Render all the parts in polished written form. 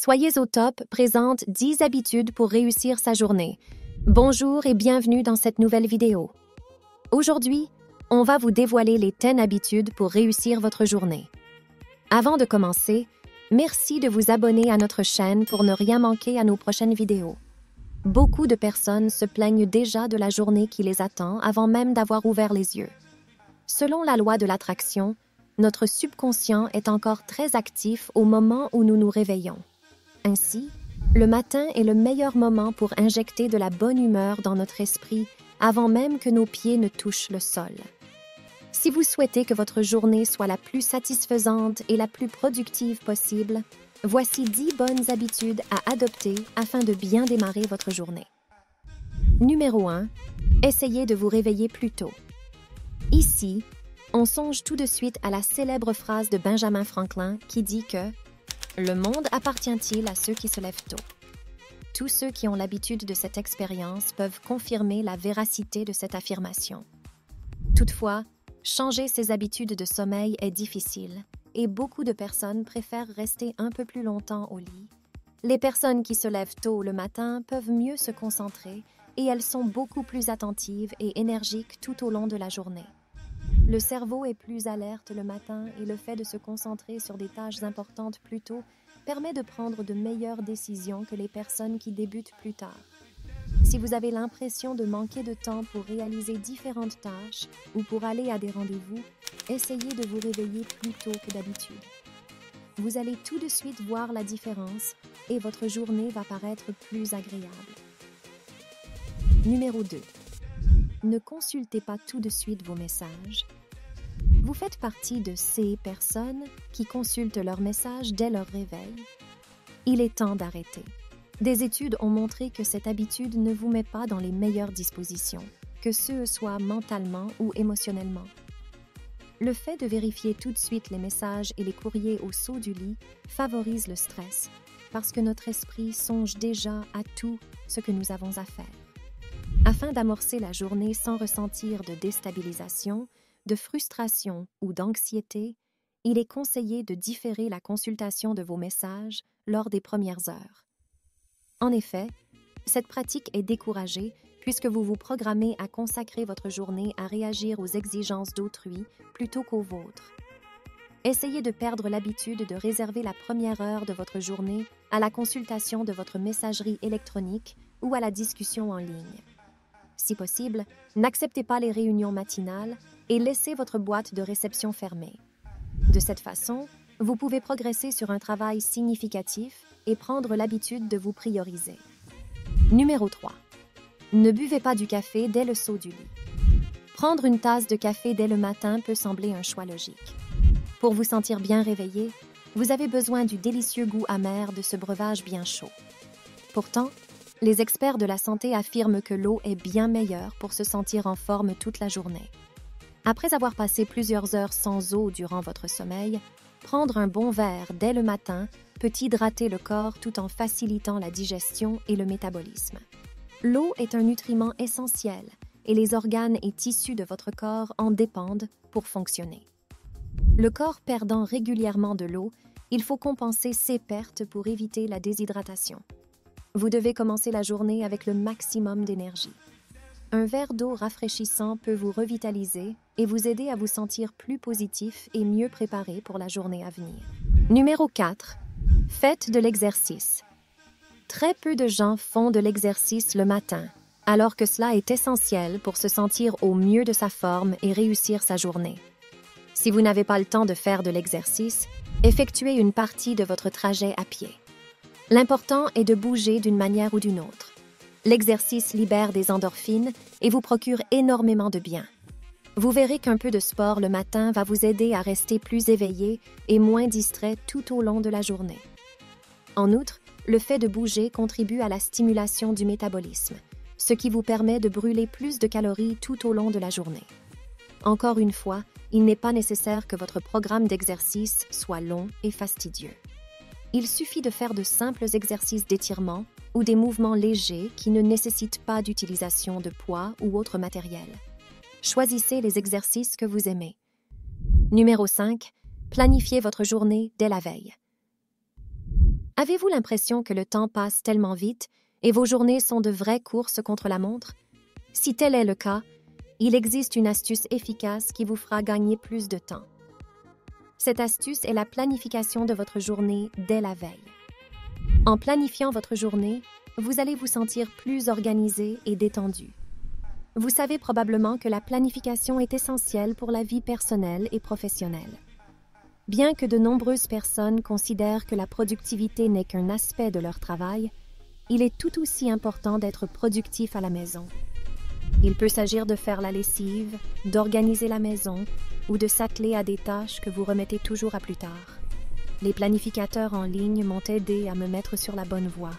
Soyez au top présente 10 habitudes pour réussir sa journée. Bonjour et bienvenue dans cette nouvelle vidéo. Aujourd'hui, on va vous dévoiler les 10 habitudes pour réussir votre journée. Avant de commencer, merci de vous abonner à notre chaîne pour ne rien manquer à nos prochaines vidéos. Beaucoup de personnes se plaignent déjà de la journée qui les attend avant même d'avoir ouvert les yeux. Selon la loi de l'attraction, notre subconscient est encore très actif au moment où nous nous réveillons. Ainsi, le matin est le meilleur moment pour injecter de la bonne humeur dans notre esprit avant même que nos pieds ne touchent le sol. Si vous souhaitez que votre journée soit la plus satisfaisante et la plus productive possible, voici 10 bonnes habitudes à adopter afin de bien démarrer votre journée. Numéro 1. Essayez de vous réveiller plus tôt. Ici, on songe tout de suite à la célèbre phrase de Benjamin Franklin qui dit que « Le monde appartient-il à ceux qui se lèvent tôt ?» Tous ceux qui ont l'habitude de cette expérience peuvent confirmer la véracité de cette affirmation. Toutefois, changer ses habitudes de sommeil est difficile et beaucoup de personnes préfèrent rester un peu plus longtemps au lit. Les personnes qui se lèvent tôt le matin peuvent mieux se concentrer et elles sont beaucoup plus attentives et énergiques tout au long de la journée. Le cerveau est plus alerte le matin et le fait de se concentrer sur des tâches importantes plus tôt permet de prendre de meilleures décisions que les personnes qui débutent plus tard. Si vous avez l'impression de manquer de temps pour réaliser différentes tâches ou pour aller à des rendez-vous, essayez de vous réveiller plus tôt que d'habitude. Vous allez tout de suite voir la différence et votre journée va paraître plus agréable. Numéro 2. Ne consultez pas tout de suite vos messages. Vous faites partie de ces personnes qui consultent leurs messages dès leur réveil. Il est temps d'arrêter. Des études ont montré que cette habitude ne vous met pas dans les meilleures dispositions, que ce soit mentalement ou émotionnellement. Le fait de vérifier tout de suite les messages et les courriers au saut du lit favorise le stress, parce que notre esprit songe déjà à tout ce que nous avons à faire. Afin d'amorcer la journée sans ressentir de déstabilisation, de frustration ou d'anxiété, il est conseillé de différer la consultation de vos messages lors des premières heures. En effet, cette pratique est découragée puisque vous vous programmez à consacrer votre journée à réagir aux exigences d'autrui plutôt qu'aux vôtres. Essayez de perdre l'habitude de réserver la première heure de votre journée à la consultation de votre messagerie électronique ou à la discussion en ligne. Si possible, n'acceptez pas les réunions matinales et laissez votre boîte de réception fermée. De cette façon, vous pouvez progresser sur un travail significatif et prendre l'habitude de vous prioriser. Numéro 3. Ne buvez pas du café dès le saut du lit. Prendre une tasse de café dès le matin peut sembler un choix logique. Pour vous sentir bien réveillé, vous avez besoin du délicieux goût amer de ce breuvage bien chaud. Pourtant, les experts de la santé affirment que l'eau est bien meilleure pour se sentir en forme toute la journée. Après avoir passé plusieurs heures sans eau durant votre sommeil, prendre un bon verre dès le matin peut hydrater le corps tout en facilitant la digestion et le métabolisme. L'eau est un nutriment essentiel et les organes et tissus de votre corps en dépendent pour fonctionner. Le corps perdant régulièrement de l'eau, il faut compenser ces pertes pour éviter la déshydratation. Vous devez commencer la journée avec le maximum d'énergie. Un verre d'eau rafraîchissant peut vous revitaliser et vous aider à vous sentir plus positif et mieux préparé pour la journée à venir. Numéro 4. Faites de l'exercice. Très peu de gens font de l'exercice le matin, alors que cela est essentiel pour se sentir au mieux de sa forme et réussir sa journée. Si vous n'avez pas le temps de faire de l'exercice, effectuez une partie de votre trajet à pied. L'important est de bouger d'une manière ou d'une autre. L'exercice libère des endorphines et vous procure énormément de bien. Vous verrez qu'un peu de sport le matin va vous aider à rester plus éveillé et moins distrait tout au long de la journée. En outre, le fait de bouger contribue à la stimulation du métabolisme, ce qui vous permet de brûler plus de calories tout au long de la journée. Encore une fois, il n'est pas nécessaire que votre programme d'exercice soit long et fastidieux. Il suffit de faire de simples exercices d'étirement ou des mouvements légers qui ne nécessitent pas d'utilisation de poids ou autre matériel. Choisissez les exercices que vous aimez. Numéro 5. Planifiez votre journée dès la veille. Avez-vous l'impression que le temps passe tellement vite et vos journées sont de vraies courses contre la montre? Si tel est le cas, il existe une astuce efficace qui vous fera gagner plus de temps. Cette astuce est la planification de votre journée dès la veille. En planifiant votre journée, vous allez vous sentir plus organisé et détendu. Vous savez probablement que la planification est essentielle pour la vie personnelle et professionnelle. Bien que de nombreuses personnes considèrent que la productivité n'est qu'un aspect de leur travail, il est tout aussi important d'être productif à la maison. Il peut s'agir de faire la lessive, d'organiser la maison ou de s'atteler à des tâches que vous remettez toujours à plus tard. Les planificateurs en ligne m'ont aidé à me mettre sur la bonne voie.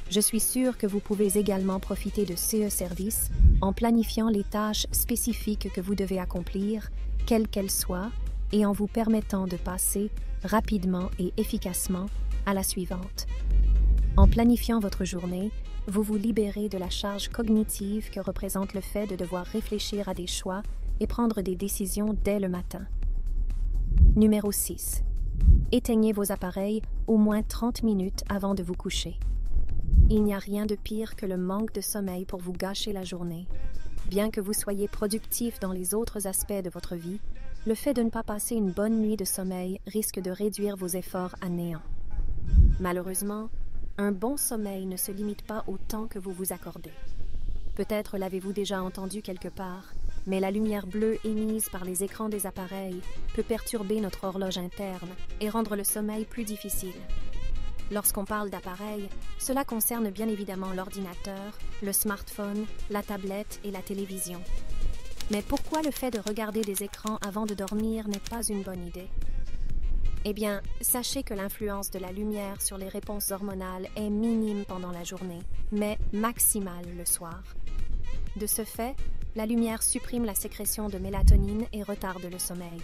Je suis sûre que vous pouvez également profiter de CE Service en planifiant les tâches spécifiques que vous devez accomplir, quelles qu'elles soient, et en vous permettant de passer rapidement et efficacement à la suivante. En planifiant votre journée, vous vous libérez de la charge cognitive que représente le fait de devoir réfléchir à des choix et prendre des décisions dès le matin. Numéro 6. Éteignez vos appareils au moins 30 minutes avant de vous coucher. Il n'y a rien de pire que le manque de sommeil pour vous gâcher la journée. Bien que vous soyez productif dans les autres aspects de votre vie, le fait de ne pas passer une bonne nuit de sommeil risque de réduire vos efforts à néant. Malheureusement, un bon sommeil ne se limite pas au temps que vous vous accordez. Peut-être l'avez-vous déjà entendu quelque part, mais la lumière bleue émise par les écrans des appareils peut perturber notre horloge interne et rendre le sommeil plus difficile. Lorsqu'on parle d'appareils, cela concerne bien évidemment l'ordinateur, le smartphone, la tablette et la télévision. Mais pourquoi le fait de regarder des écrans avant de dormir n'est pas une bonne idée? Eh bien, sachez que l'influence de la lumière sur les réponses hormonales est minime pendant la journée, mais maximale le soir. De ce fait, la lumière supprime la sécrétion de mélatonine et retarde le sommeil.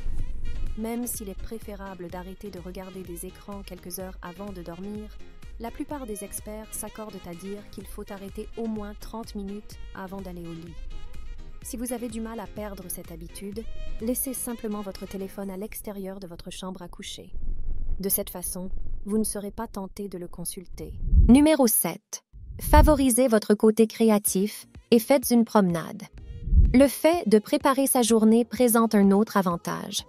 Même s'il est préférable d'arrêter de regarder des écrans quelques heures avant de dormir, la plupart des experts s'accordent à dire qu'il faut arrêter au moins 30 minutes avant d'aller au lit. Si vous avez du mal à perdre cette habitude, laissez simplement votre téléphone à l'extérieur de votre chambre à coucher. De cette façon, vous ne serez pas tenté de le consulter. Numéro 7. Favorisez votre côté créatif et faites une promenade. Le fait de préparer sa journée présente un autre avantage.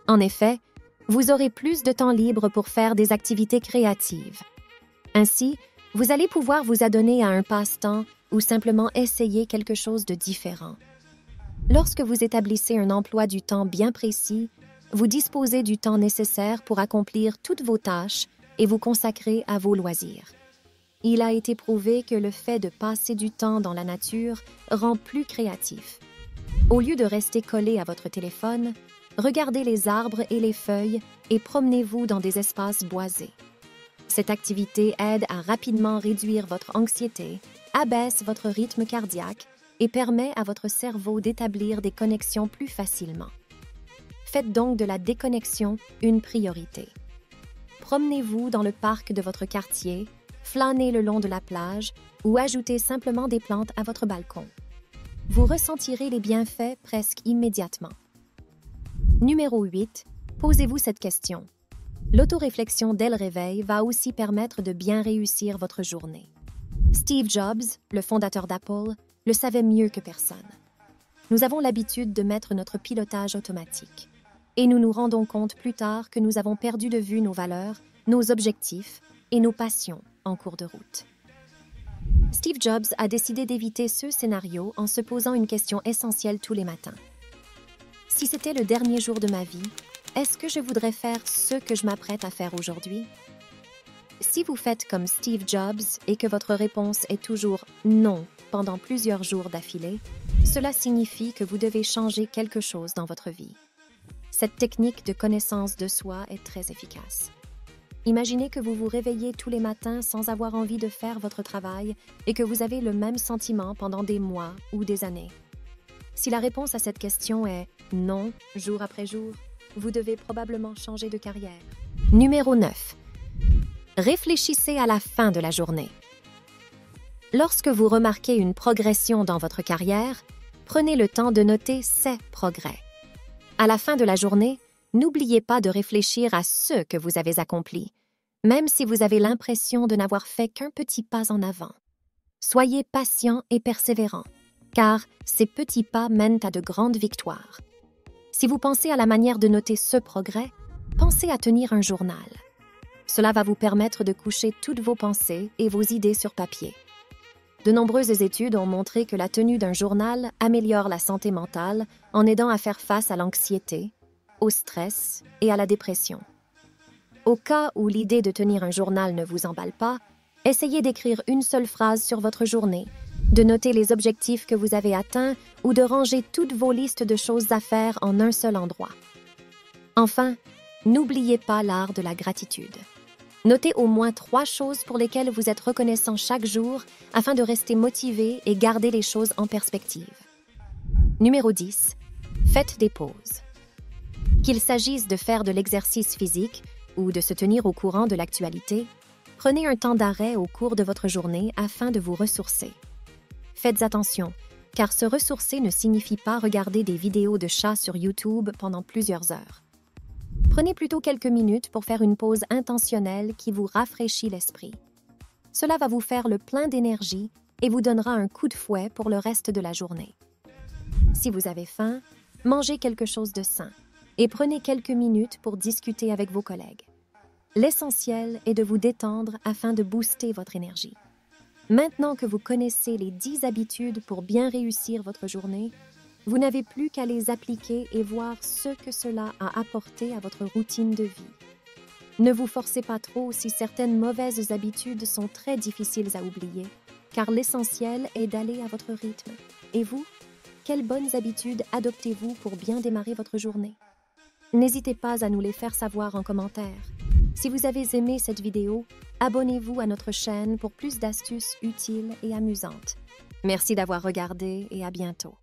En effet, vous aurez plus de temps libre pour faire des activités créatives. Ainsi, vous allez pouvoir vous adonner à un passe-temps ou simplement essayer quelque chose de différent. Lorsque vous établissez un emploi du temps bien précis, vous disposez du temps nécessaire pour accomplir toutes vos tâches et vous consacrer à vos loisirs. Il a été prouvé que le fait de passer du temps dans la nature rend plus créatif. Au lieu de rester collé à votre téléphone, regardez les arbres et les feuilles et promenez-vous dans des espaces boisés. Cette activité aide à rapidement réduire votre anxiété, abaisse votre rythme cardiaque et permet à votre cerveau d'établir des connexions plus facilement. Faites donc de la déconnexion une priorité. Promenez-vous dans le parc de votre quartier, flânez le long de la plage ou ajoutez simplement des plantes à votre balcon. Vous ressentirez les bienfaits presque immédiatement. Numéro 8. Posez-vous cette question. L'autoréflexion dès le réveil va aussi permettre de bien réussir votre journée. Steve Jobs, le fondateur d'Apple, le savait mieux que personne. Nous avons l'habitude de mettre notre pilotage automatique. Et nous nous rendons compte plus tard que nous avons perdu de vue nos valeurs, nos objectifs et nos passions en cours de route. Steve Jobs a décidé d'éviter ce scénario en se posant une question essentielle tous les matins. Si c'était le dernier jour de ma vie, est-ce que je voudrais faire ce que je m'apprête à faire aujourd'hui? Si vous faites comme Steve Jobs et que votre réponse est toujours non pendant plusieurs jours d'affilée, cela signifie que vous devez changer quelque chose dans votre vie. Cette technique de connaissance de soi est très efficace. Imaginez que vous vous réveillez tous les matins sans avoir envie de faire votre travail et que vous avez le même sentiment pendant des mois ou des années. Si la réponse à cette question est non, jour après jour, vous devez probablement changer de carrière. Numéro 9. Réfléchissez à la fin de la journée. Lorsque vous remarquez une progression dans votre carrière, prenez le temps de noter ces progrès. À la fin de la journée, n'oubliez pas de réfléchir à ce que vous avez accompli. même si vous avez l'impression de n'avoir fait qu'un petit pas en avant. Soyez patient et persévérant, car ces petits pas mènent à de grandes victoires. Si vous pensez à la manière de noter ce progrès, pensez à tenir un journal. Cela va vous permettre de coucher toutes vos pensées et vos idées sur papier. De nombreuses études ont montré que la tenue d'un journal améliore la santé mentale en aidant à faire face à l'anxiété, au stress et à la dépression. Au cas où l'idée de tenir un journal ne vous emballe pas, essayez d'écrire une seule phrase sur votre journée, de noter les objectifs que vous avez atteints ou de ranger toutes vos listes de choses à faire en un seul endroit. Enfin, n'oubliez pas l'art de la gratitude. Notez au moins 3 choses pour lesquelles vous êtes reconnaissant chaque jour afin de rester motivé et garder les choses en perspective. Numéro 10. Faites des pauses. Qu'il s'agisse de faire de l'exercice physique ou de se tenir au courant de l'actualité, prenez un temps d'arrêt au cours de votre journée afin de vous ressourcer. Faites attention, car se ressourcer ne signifie pas regarder des vidéos de chats sur YouTube pendant plusieurs heures. Prenez plutôt quelques minutes pour faire une pause intentionnelle qui vous rafraîchit l'esprit. Cela va vous faire le plein d'énergie et vous donnera un coup de fouet pour le reste de la journée. Si vous avez faim, mangez quelque chose de sain et prenez quelques minutes pour discuter avec vos collègues. L'essentiel est de vous détendre afin de booster votre énergie. Maintenant que vous connaissez les 10 habitudes pour bien réussir votre journée, vous n'avez plus qu'à les appliquer et voir ce que cela a apporté à votre routine de vie. Ne vous forcez pas trop si certaines mauvaises habitudes sont très difficiles à oublier, car l'essentiel est d'aller à votre rythme. Et vous, quelles bonnes habitudes adoptez-vous pour bien démarrer votre journée? N'hésitez pas à nous les faire savoir en commentaire. Si vous avez aimé cette vidéo, abonnez-vous à notre chaîne pour plus d'astuces utiles et amusantes. Merci d'avoir regardé et à bientôt.